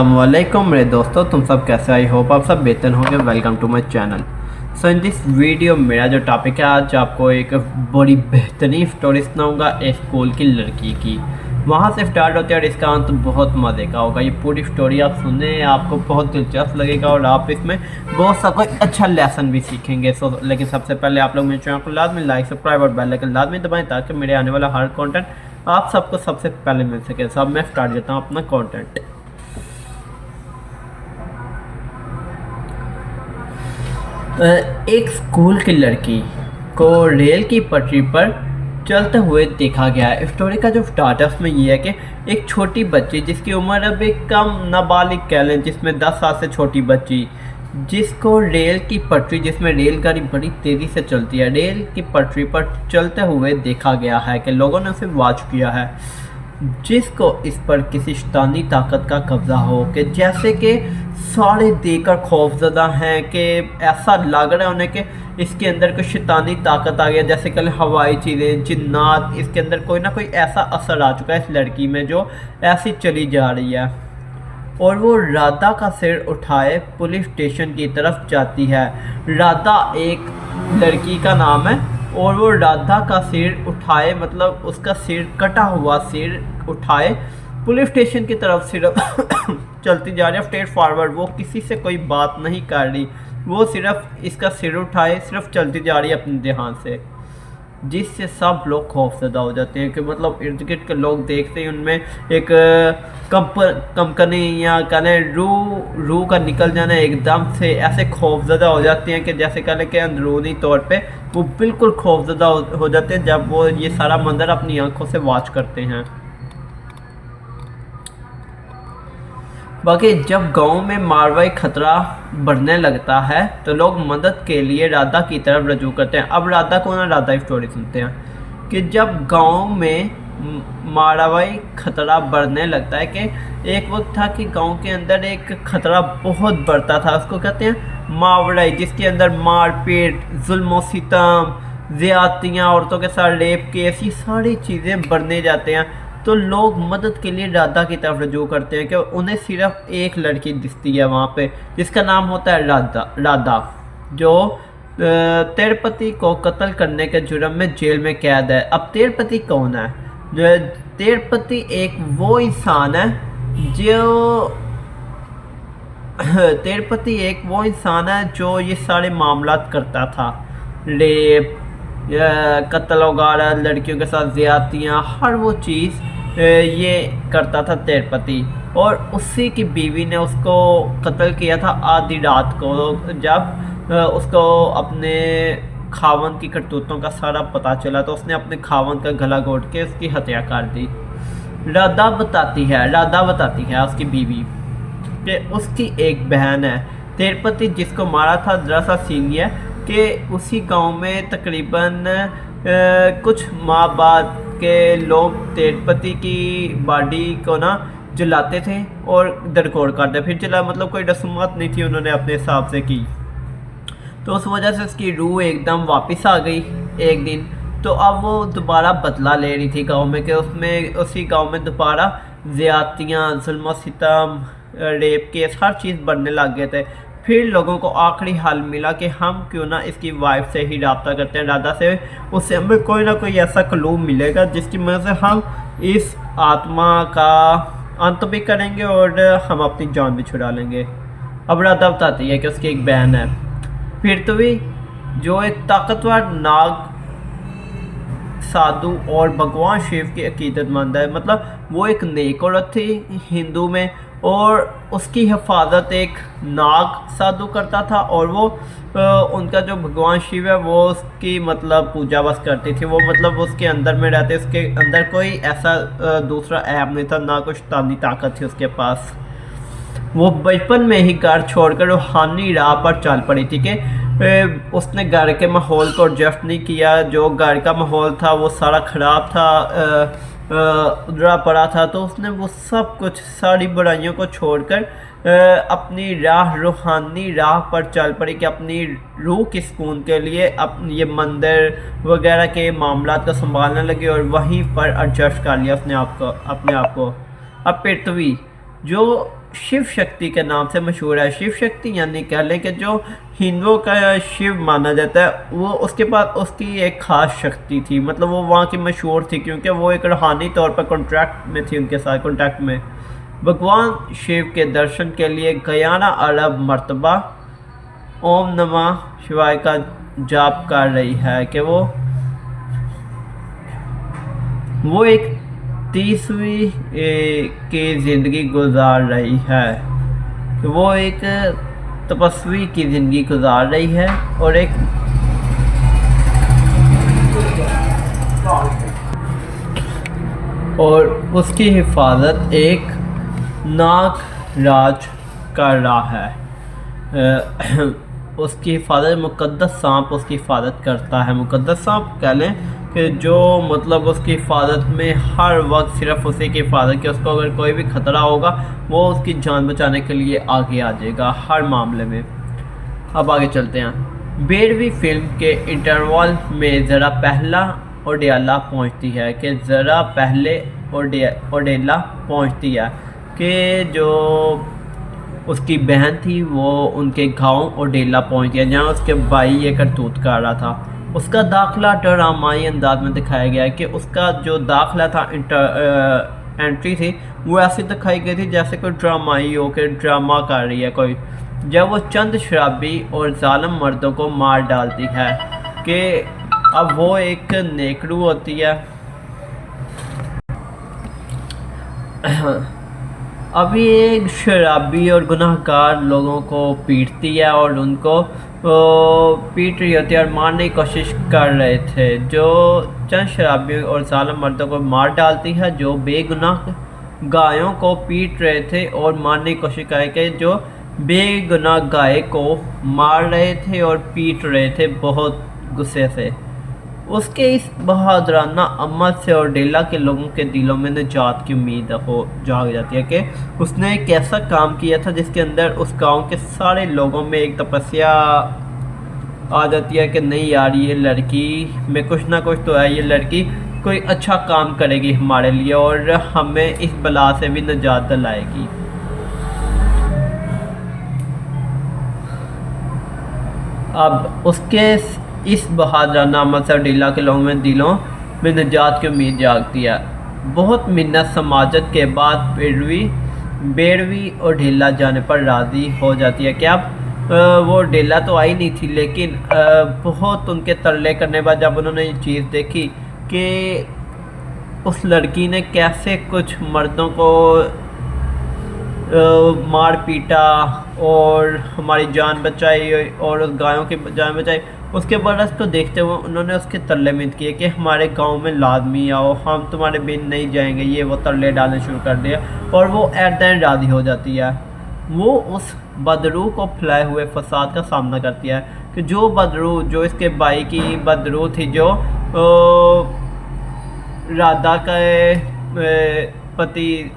वालेकुम मेरे दोस्तों, तुम सब कैसे? आई होप आप सब बेहतर होंगे। Welcome to my channel. So in this video मेरा जो टॉपिक है, आज आपको एक बड़ी बेहतरीन स्टोरी सुनाऊंगा एक स्कूल की लड़की की। वहाँ से स्टार्ट होती है और इसका अंत बहुत मज़े का होगा। ये पूरी स्टोरी आप सुनने आपको बहुत दिलचस्प लगेगा और आप इसमें बहुत सा कोई अच्छा लेसन भी सीखेंगे। सो लेकिन सबसे पहले आप लोग मेरे चैनल को लाजमी लाइक सब्सक्राइब और बेल आइकन लाजमी दबाएं ताकि मेरे आने वाला हर कंटेंट आप सबको सबसे पहले मिल सके। सब मैं स्टार्ट करता हूँ अपना कंटेंट। एक स्कूल की लड़की को रेल की पटरी पर चलते हुए देखा गया है। स्टोरी का जो स्टार्टअप में ये है कि एक छोटी बच्ची जिसकी उम्र अब एक कम नाबालिग कह लें, जिसमें 10 साल से छोटी बच्ची, जिसको रेल की पटरी, जिसमें रेलगाड़ी बड़ी तेज़ी से चलती है, रेल की पटरी पर चलते हुए देखा गया है कि लोगों ने उसे वॉच किया है, जिसको इस पर किसी शैतानी ताकत का कब्जा हो, कि जैसे कि सारे देखकर खौफजदा हैं कि ऐसा लग रहा है उन्हें कि इसके अंदर कोई शैतानी ताकत आ गया, जैसे कल हवाई चीज़ें, जिन्नात, इसके अंदर कोई ना कोई ऐसा असर आ चुका है इस लड़की में जो ऐसी चली जा रही है। और वो राधा का सिर उठाए पुलिस स्टेशन की तरफ जाती है। राधा एक लड़की का नाम है और वो राधा का सिर उठाए, मतलब उसका सिर, कटा हुआ सिर उठाए पुलिस स्टेशन की तरफ सिर्फ चलती जा रही है, स्ट्रेट फॉरवर्ड। वो किसी से कोई बात नहीं कर रही, वो सिर्फ इसका सिर उठाए सिर्फ चलती जा रही है अपने ध्यान से, जिससे सब लोग खौफजदा हो जाते हैं कि मतलब इर्द गिर्द के लोग देखते हैं उनमें एक कंपनी या कहें रूह का निकल जाना, एकदम से ऐसे खौफजदा हो जाते हैं कि जैसे कहें कि अंदरूनी तौर पे वो बिल्कुल खौफजदा हो जाते हैं जब वो ये सारा मंजर अपनी आंखों से वॉच करते हैं। बाकी जब गांव में मारवाई खतरा बढ़ने लगता है तो लोग मदद के लिए राधा की तरफ रजू करते हैं। अब राधा को ना, राधा की स्टोरी सुनते हैं कि जब गांव में मारवाई खतरा बढ़ने लगता है, कि एक वक्त था कि गांव के अंदर एक खतरा बहुत बढ़ता था, उसको कहते हैं मावड़ाई, जिसके अंदर मारपीट, जुल्म सितम, ज़्यादतियाँ, औरतों के साथ रेप केस, ये सारी चीज़ें बढ़ने जाते हैं। तो लोग मदद के लिए राधा की तरफ रजू करते हैं कि उन्हें सिर्फ एक लड़की दिखती है वहाँ पे, जिसका नाम होता है राधा, जो तिरुपति को कत्ल करने के जुर्म में जेल में कैद है। अब तिरुपति कौन है? जो तिरुपति एक वो इंसान है जो तिरुपति एक वो इंसान है जो ये सारे मामलात करता था, रेप, कत्ल वगैरह, लड़कियों के साथ ज़्यादतियाँ, हर वो चीज़ ये करता था तिरुपति। और उसी की बीवी ने उसको कत्ल किया था आधी रात को, जब उसको अपने खावन की करतूतों का सारा पता चला तो उसने अपने खावन का गला घोट के उसकी हत्या कर दी। राधा बताती है उसकी बीवी कि उसकी एक बहन है तिरुपति जिसको मारा था। दरअसल सीन ये कि उसी गांव में तकरीबन कुछ माह बाद के लोग तिरुपति की बॉडी को ना जलाते थे और दरकोर करते, फिर जला, मतलब कोई रस्मत नहीं थी, उन्होंने अपने हिसाब से की, तो उस वजह से उसकी रूह एकदम वापस आ गई एक दिन। तो अब वो दोबारा बदला ले रही थी गांव में, कि उसमें उसी गांव में दोबारा ज़्यादतियाँ, जुल्म सितम, रेप केस, हर चीज़ बढ़ने लग गए थे। फिर लोगों को आखिरी हल मिला कि हम क्यों ना इसकी वाइफ से ही रब्ता करते हैं, राधा से, उससे हमें कोई ना कोई ऐसा क्लू मिलेगा जिसकी वजह से हम इस आत्मा का अंत भी करेंगे और हम अपनी जान भी छुड़ा लेंगे। अब राधा बताती है कि उसकी एक बहन है पृथ्वी, जो एक ताकतवर नाग, साधु और भगवान शिव की अकीदतमंद है। मतलब वो एक नेक औरत थी हिंदू में, और उसकी हिफाजत एक नाग साधु करता था, और वो उनका जो भगवान शिव है वो उसकी मतलब पूजा बस करती थी। वो मतलब उसके अंदर में रहते, उसके अंदर कोई ऐसा दूसरा ऐप नहीं था, ना कुछ शैतानी ताकत थी उसके पास। वो बचपन में ही घर छोड़कर रूहानी राह पर चल पड़ी थी कि उसने घर के माहौल को एडजस्ट नहीं किया। जो घर का माहौल था वो सारा ख़राब था, उधरा पड़ा था, तो उसने वो सब कुछ, सारी बुराइयों को छोड़कर अपनी राह, रूहानी राह पर चल पड़ी कि अपनी रूह के सुकून के लिए अपने ये मंदिर वगैरह के मामलात को संभालने लगी और वहीं पर एडजस्ट कर लिया अपने आप को। अब पृथ्वी जो शिव शक्ति के नाम से मशहूर है। शिव शक्ति यानी कह लें कि जो हिंदुओं का शिव माना जाता है, वो उसके पास उसकी एक ख़ास शक्ति थी, मतलब वो वहाँ की मशहूर थी क्योंकि वो एक रूहानी तौर पर कॉन्ट्रैक्ट में थी, उनके साथ कॉन्टैक्ट में। भगवान शिव के दर्शन के लिए 11 अरब मरतबा ओम नमः शिवाय का जाप कर रही है कि वो एक 30वीं की ज़िंदगी गुजार रही है, वो एक तपस्वी की ज़िंदगी गुजार रही है और उसकी हिफाजत एक नाग राज कर रहा है। उसकी हिफाजत मुक़द्दस सांप उसकी हिफाजत करता है। मुक़द्दस सांप कह लें कि जो मतलब उसकी हिफाजत में हर वक्त सिर्फ उसी की हिफाजत, कि उसको अगर कोई भी ख़तरा होगा वो उसकी जान बचाने के लिए आगे आ जाएगा हर मामले में। अब आगे चलते हैं। 12वीं फिल्म के इंटरवल में ज़रा पहला ओडेला पहुंचती है कि ज़रा पहले ओडेला पहुंचती है कि जो उसकी बहन थी वो उनके गांव ओडेला पहुंच गया जहां उसके भाई ये करतूत कर रहा था। उसका दाखिला ड्रामाई अंदाज में दिखाया गया है कि उसका जो दाखिला था एंट्री थी वो ऐसी दिखाई गई थी जैसे कोई ड्रामाई हो के ड्रामा कर रही है कोई, जब वो चंद शराबी और जालिम मर्दों को मार डालती है कि अब वो एक नेकड़ू होती है। अभी एक शराबी और गुनाहगार लोगों को पीटती है और उनको पीट रही होती है और मारने की कोशिश कर रहे थे। जो चंद शराबी और जालिम मर्दों को मार डालती है जो बेगुनाह गायों को पीट रहे थे और मारने की कोशिश कर के जो बेगुनाह गाय को मार रहे थे और पीट रहे थे बहुत गुस्से से। उसके इस बहादुराना अमल से ओडेला के लोगों के दिलों में निजात की उम्मीद हो जाग जाती है कि उसने एक ऐसा काम किया था जिसके अंदर उस गांव के सारे लोगों में एक तपस्या आ जाती है कि नहीं यार, ये लड़की में कुछ ना कुछ तो है, ये लड़की कोई अच्छा काम करेगी हमारे लिए और हमें इस बला से भी निजात दिलाएगी। अब उसके इस बहादुराना अमल से ओडेला के लोगों में दिलों में निजात की उम्मीद जागती है। बहुत मिन्नत समाजत के बाद बेड़वी ओडेला जाने पर राज़ी हो जाती है कि अब वो ओडेला तो आई नहीं थी, लेकिन बहुत उनके तरले करने के बाद जब उन्होंने ये चीज़ देखी कि उस लड़की ने कैसे कुछ मर्दों को मार पीटा और हमारी जान बचाई और उस गायों की जान बचाई, उसके बरस को देखते हुए उन्होंने उसके तरले मिन्नत किए कि हमारे गांव में लाजमी आओ, हम तुम्हारे बिन नहीं जाएंगे। ये वो तरले डालने शुरू कर दिया और वो एट द एंड राज़ी हो जाती है। वो उस बदरू को फैलाए हुए फसाद का सामना करती है कि जो बदरू, जो इसके भाई की बदरू थी, जो राधा के पति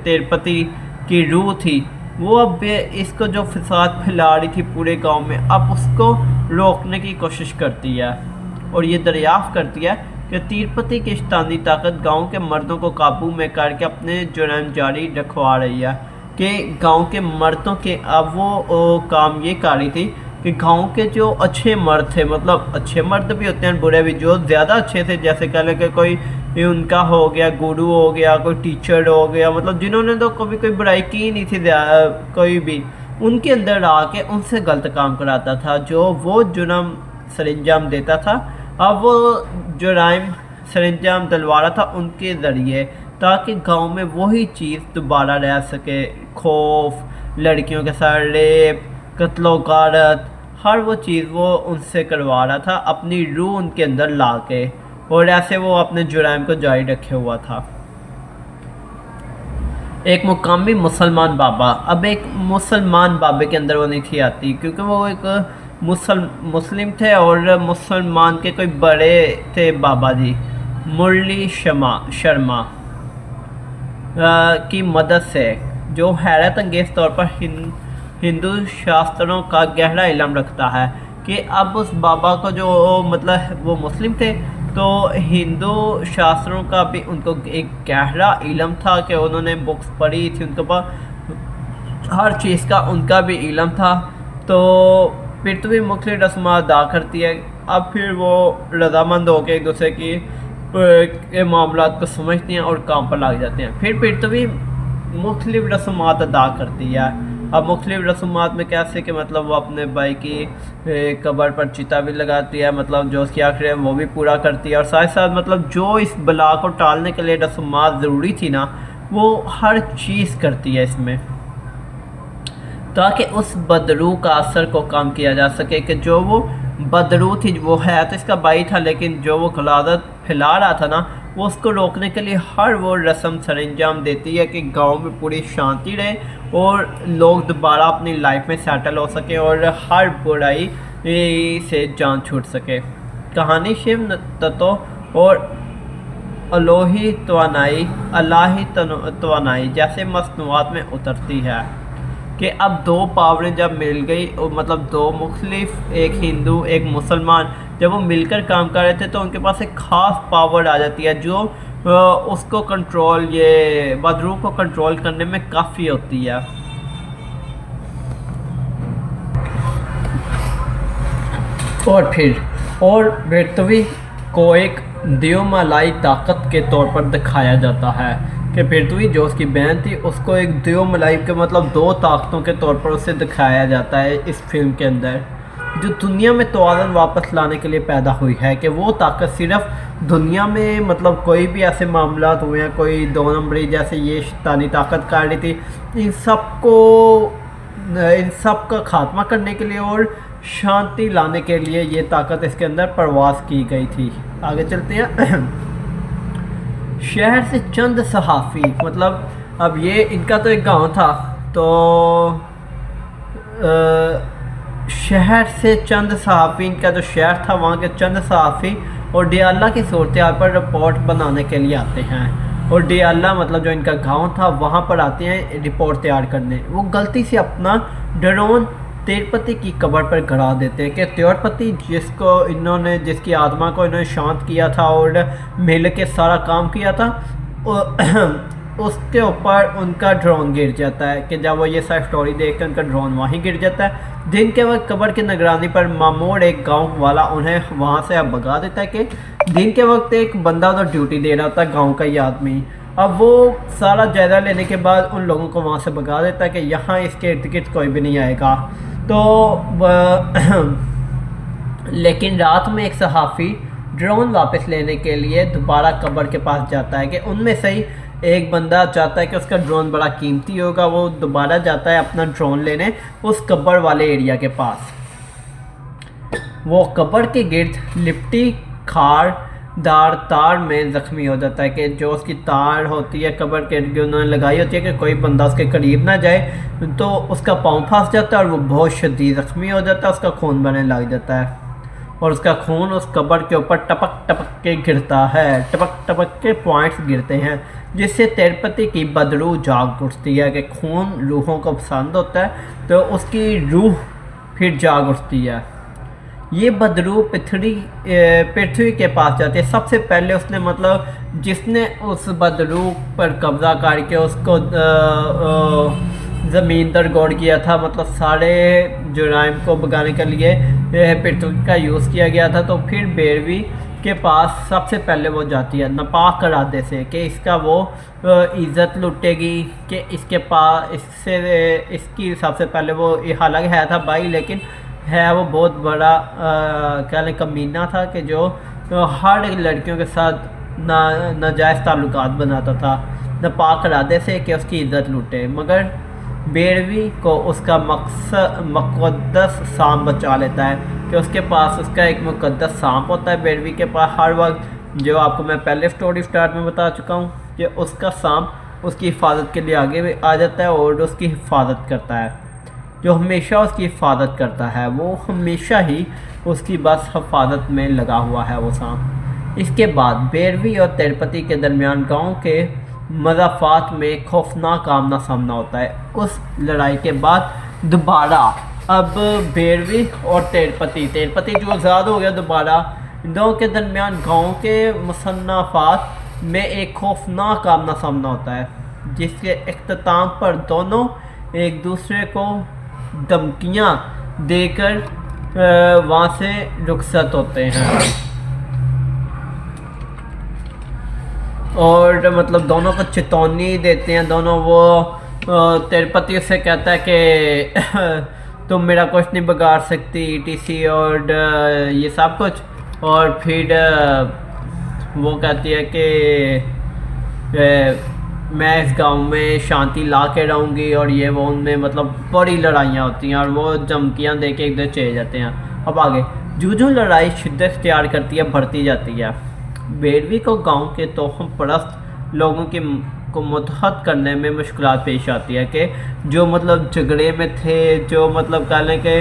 तिरुपति की रूह थी, वो अब इसको जो फसाद फैला रही थी पूरे गांव में, अब उसको रोकने की कोशिश करती है और ये दरियाफ्त करती है कि तिरुपति की शैतानी ताकत गांव के मर्दों को काबू में करके अपने जुर्म जारी रखवा रही है कि गांव के मर्दों के अब वो काम ये कर रही थी कि गांव के जो अच्छे मर्द थे, मतलब अच्छे मर्द भी होते हैं बुरे भी, जो ज़्यादा अच्छे थे जैसे कह लें कि कोई उनका हो गया गुरु हो गया, कोई टीचर हो गया, मतलब जिन्होंने तो कभी कोई बुराई की नहीं थी कोई भी, उनके अंदर आके उनसे गलत काम कराता था, जो वो जुर्म सरंजाम देता था अब वो जुराइम सरंजाम दिलवा रहा था उनके ज़रिए, ताकि गांव में वही चीज़ दोबारा रह सके। खौफ, लड़कियों के साथ रेप, कत्लो गारत, हर वो चीज़ वो उनसे करवा रहा था अपनी रूह उनके अंदर ला के, और ऐसे वो अपने जुराइम को जारी रखे हुआ था। एक मुकामी मुसलमान बाबा, अब एक मुसलमान बाबे के अंदर वो नहीं थी आती क्योंकि वो एक मुस्लिम थे और मुसलमान के कोई बड़े थे बाबा जी मुरली शर्मा की मदद से, जो हैरत अंगेज़ तौर पर हिंदू शास्त्रों का गहरा इल्म रखता है कि अब उस बाबा को जो मतलब वो मुस्लिम थे तो हिंदू शास्त्रों का भी उनको एक गहरा इल्म था कि उन्होंने बुक्स पढ़ी थी, उनके पास हर चीज़ का उनका भी इल्म था। तो पृथ्वी मुख्तलिफ रस्मात अदा करती है। अब फिर वो रजामंद होकर एक दूसरे की के मामलात को समझते हैं और काम पर लग जाते हैं। फिर पृथ्वी मुख्तलिफ रस्मात अदा करती है। अब मुख्तलिफ रस्मात में कैसे कि मतलब वो अपने भाई की कब्र पर चिता भी लगाती है, मतलब जो उसकी आखिर है वो भी पूरा करती है, और साथ साथ मतलब जो इस बला को टालने के लिए रस्मात ज़रूरी थी ना, वो हर चीज़ करती है इसमें, ताकि उस बदरू का असर को कम किया जा सके। कि जो वो बदरू थी, वो है तो इसका भाई था, लेकिन जो वो गलादत फैला रहा था ना, वो उसको रोकने के लिए हर वो रस्म सरंजाम देती है कि गांव में पूरी शांति रहे और लोग दोबारा अपनी लाइफ में सेटल हो सके और हर बुराई से जान छूट सके। कहानी शिव तत्व और अलोही तवानाई जैसे मसनूआत में उतरती है कि अब दो पावरें जब मिल गई, और मतलब दो मुख्तलिफ, एक हिंदू एक मुसलमान, जब वो मिलकर काम कर रहे थे तो उनके पास एक ख़ास पावर आ जाती है जो उसको कंट्रोल, ये बदरू को कंट्रोल करने में काफ़ी होती है। और फिर पृथ्वी को एक देवमालाई ताकत के तौर पर दिखाया जाता है कि पृथ्वी जो उसकी बहन थी उसको एक देवमालाई के मतलब दो ताकतों के तौर पर उसे दिखाया जाता है इस फिल्म के अंदर, जो दुनिया में तवाज़ुन वापस लाने के लिए पैदा हुई है। कि वो ताकत सिर्फ दुनिया में मतलब कोई भी ऐसे मामला हुए हैं, कोई दो नंबरी जैसे ये शैतानी ताकत कर रही थी, इन सब का खात्मा करने के लिए और शांति लाने के लिए ये ताकत इसके अंदर प्रवास की गई थी। आगे चलते हैं। शहर से चंद सहाफ़ी, मतलब अब ये इनका तो एक गांव था, तो शहर से चंद सहाफ़ी, इनका जो शहर था वहाँ के चंद सहाफ़ी और डियाला की सूरत हाल पर रिपोर्ट बनाने के लिए आते हैं। और डियाला मतलब जो इनका गांव था वहाँ पर आते हैं रिपोर्ट तैयार करने। वो गलती से अपना ड्रोन तिरुपति की कब्र पर गड़ा देते हैं कि तिरुपति जिसकी आत्मा को इन्होंने शांत किया था और मिल के सारा काम किया था, उसके ऊपर उनका ड्रोन गिर जाता है। कि जब वो ये सारी स्टोरी देखते हैं उनका ड्रोन वहीं गिर जाता है। दिन के वक्त कब्र की निगरानी पर मामूर एक गांव वाला उन्हें वहाँ से अब भगा देता है। कि दिन के वक्त एक बंदा उधर ड्यूटी दे रहा होता है, गाँव का ही आदमी। अब वो सारा जायजा लेने के बाद उन लोगों को वहाँ से भगा देता है कि यहाँ इसके इर्द गिर्द कोई भी नहीं आएगा। तो लेकिन रात में एक सहाफ़ी ड्रोन वापस लेने के लिए दोबारा कब्र के पास जाता है। कि उनमें से ही एक बंदा चाहता है कि उसका ड्रोन बड़ा कीमती होगा, वो दोबारा जाता है अपना ड्रोन लेने उस कब्र वाले एरिया के पास। वो कब्र के गिर्द लिपटी खारदार तार में ज़ख्मी हो जाता है। कि जो उसकी तार होती है कब्र के गिर्द उन्होंने लगाई होती है कि कोई बंदा उसके करीब ना जाए, तो उसका पाँव फंस जाता है और वो बहुत शदीद ज़ख्मी हो जाता है, उसका खून बहने लग जाता है और उसका खून उस कब्र के ऊपर टपक टपक के गिरता है, टपक टपक के पॉइंट्स गिरते हैं, जिससे तिरुपति की बदरू जाग उठती है। कि खून रूहों को पसंद होता है तो उसकी रूह फिर जाग उठती है। ये बदरू पृथ्वी के पास जाती है। सबसे पहले उसने मतलब जिसने उस बदरू पर कब्जा करके उसको ज़मीन दर गौर किया था, मतलब सारे जुराइम को भगाने के लिए पृथ्वी का यूज़ किया गया था। तो फिर बेरवी के पास सबसे पहले वो जाती है नापाक इरादे से कि इसका वो इज़्ज़त लुटेगी, कि इसके पास इसकी सबसे पहले वो, हालांकि है था भाई लेकिन है वो बहुत बड़ा कह लें कमीना था कि जो हर लड़कियों के साथ नाजायज़ ताल्लुकात बनाता था नापाक इरादे से कि उसकी इज़्ज़त लूटे। मगर बेरवी को उसका मुक़द्दस सांप बचा लेता है। कि उसके पास उसका एक मुक़द्दस सांप होता है बेरवी के पास हर वक्त, जो आपको मैं पहले स्टोरी स्टार्ट में बता चुका हूँ कि उसका सांप उसकी हिफाजत के लिए आगे आ जाता है और उसकी हिफाजत करता है, जो हमेशा उसकी हिफाजत करता है, वो हमेशा ही उसकी बस हिफाजत में लगा हुआ है वो सांप। इसके बाद बेरवी और तिरुपति के दरमियान गांव के मज़ाफ़ात में खौफनाक आमना सामना होता है। उस लड़ाई के बाद दोबारा अब बेरवी और तिरुपति जो आज़ाद हो गया, दोबारा इन दोनों के दरमियान गांव के मुसन्नफ़ात में एक खौफनाक आमना सामना होता है, जिसके इख्तिताम पर दोनों एक दूसरे को धमकियाँ देकर वहाँ से रुखसत होते हैं। और मतलब दोनों को चेतावनी देते हैं दोनों। वो तिरुपति से कहता है कि तुम मेरा कुछ नहीं बिगाड़ सकती, ईटीसी और ये सब कुछ। और फिर वो कहती है कि मैं इस गांव में शांति ला के रहूँगी और ये वो। उनमें मतलब बड़ी लड़ाइयाँ होती हैं और वो धमकियाँ दे के एक दूसरे चले जाते हैं। अब आगे जूझू लड़ाई शिद्दत इख्तियार करती है, बढ़ती जाती है। बेरवी को गांव के तोहम परस्त लोगों की को मुतहद करने में मुश्किलात पेश आती है कि जो मतलब झगड़े में थे, जो मतलब कह लें कि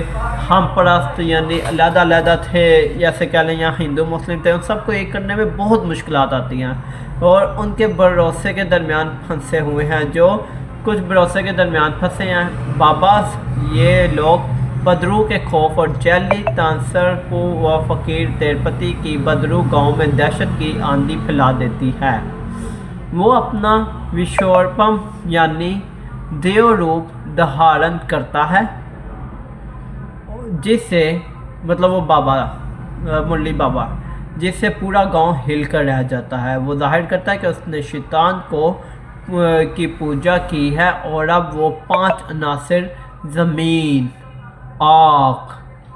हम परस्त यानी अलग-अलग थे, जैसे कह लें यहाँ हिंदू मुस्लिम थे, उन सबको एक करने में बहुत मुश्किलात आती हैं। और उनके भरोसे के दरमियान फंसे हुए हैं, जो कुछ भरोसे के दरमियान फंसे हैं। बाबा ये लोग बदरू के खौफ और जैली तांसर को व फ़कीर तिरुपति की बदरू गांव में दहशत की आंधी फैला देती है। वो अपना विश्वरूपम यानी देव रूप धारण करता है, जिससे मतलब वो बाबा मुरली बाबा, जिससे पूरा गांव हिलकर रह जाता है। वो जाहिर करता है कि उसने शैतान को की पूजा की है और अब वो 5 अनासिर ज़मीन, आग,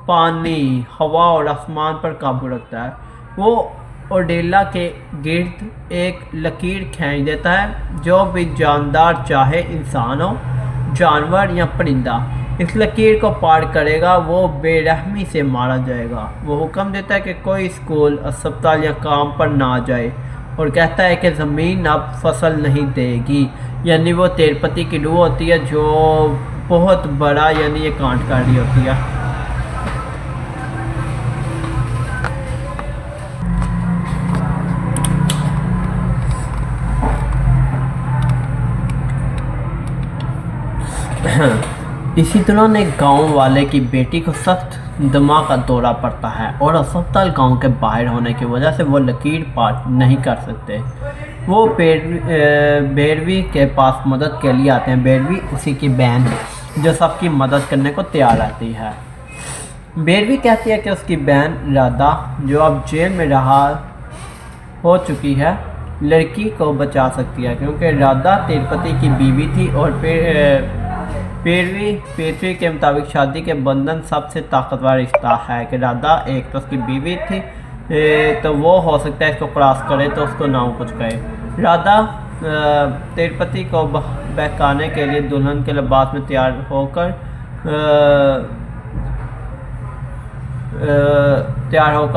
पानी, हवा और आसमान पर काबू रखता है। वो ओडेला के गिर्द एक लकीर खींच देता है। जो भी जानदार, चाहे इंसान हो, जानवर या परिंदा, इस लकीर को पार करेगा वो बेरहमी से मारा जाएगा। वो हुक्म देता है कि कोई स्कूल, अस्पताल या काम पर ना जाए और कहता है कि ज़मीन अब फसल नहीं देगी। यानी वो तिरुपति की रूह होती है जो बहुत बड़ा यानी ये कांड कर रही होती है। इसी दौरान एक गांव वाले की बेटी को सख्त दिमाग का दौरा पड़ता है और अस्पताल गांव के बाहर होने की वजह से वो लकीर पार नहीं कर सकते। वो बेरवी के पास मदद के लिए आते हैं। बेरवी उसी की बहन है जो सबकी मदद करने को तैयार रहती है। बेरवी कहती है कि उसकी बहन राधा, जो अब जेल में रहा हो चुकी है, लड़की को बचा सकती है, क्योंकि राधा तिरुपति की बीवी थी और पृथ्वी के मुताबिक शादी के बंधन सबसे ताकतवर रिश्ता है कि राधा एक तो उसकी बीवी थी, तो वो हो सकता है इसको क्रॉस करे तो उसको ना कुछ कहे। राधा तिरुपति को बहकाने के लिए दुल्हन के लिबास में तैयार होकर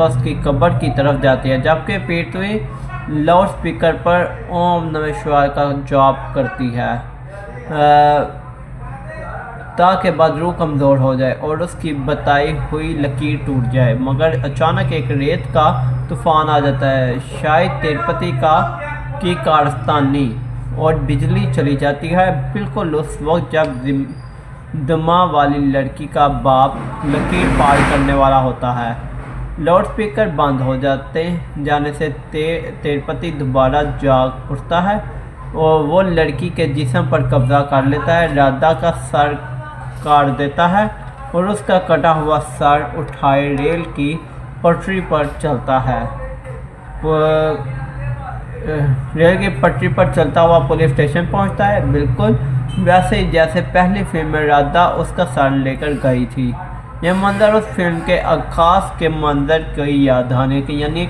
उसकी कब्र की तरफ जाती है, जबकि पृथ्वी लाउड स्पीकर पर ओम नमः शिवाय का जाप करती है ताकि बदरू कमज़ोर हो जाए और उसकी बताई हुई लकीर टूट जाए। मगर अचानक एक रेत का तूफान आ जाता है, शायद तिरुपति की कारस्तानी, और बिजली चली जाती है बिल्कुल उस वक्त जब दमा वाली लड़की का बाप लकीर पार करने वाला होता है। लाउड स्पीकर बंद हो जाने से तिरुपति दोबारा जाग उठता है और वो लड़की के जिस्म पर कब्जा कर लेता है, राधा का सर काट देता है और उसका कटा हुआ सर उठाए रेल की पटरी पर चलता है। रेल की पटरी पर चलता हुआ पुलिस स्टेशन पहुंचता है, बिल्कुल वैसे ही जैसे पहली फिल्म में राधा उसका सर लेकर गई थी। यह मंजर उस फिल्म के आगाज़ के मंजर की याद आने की यानी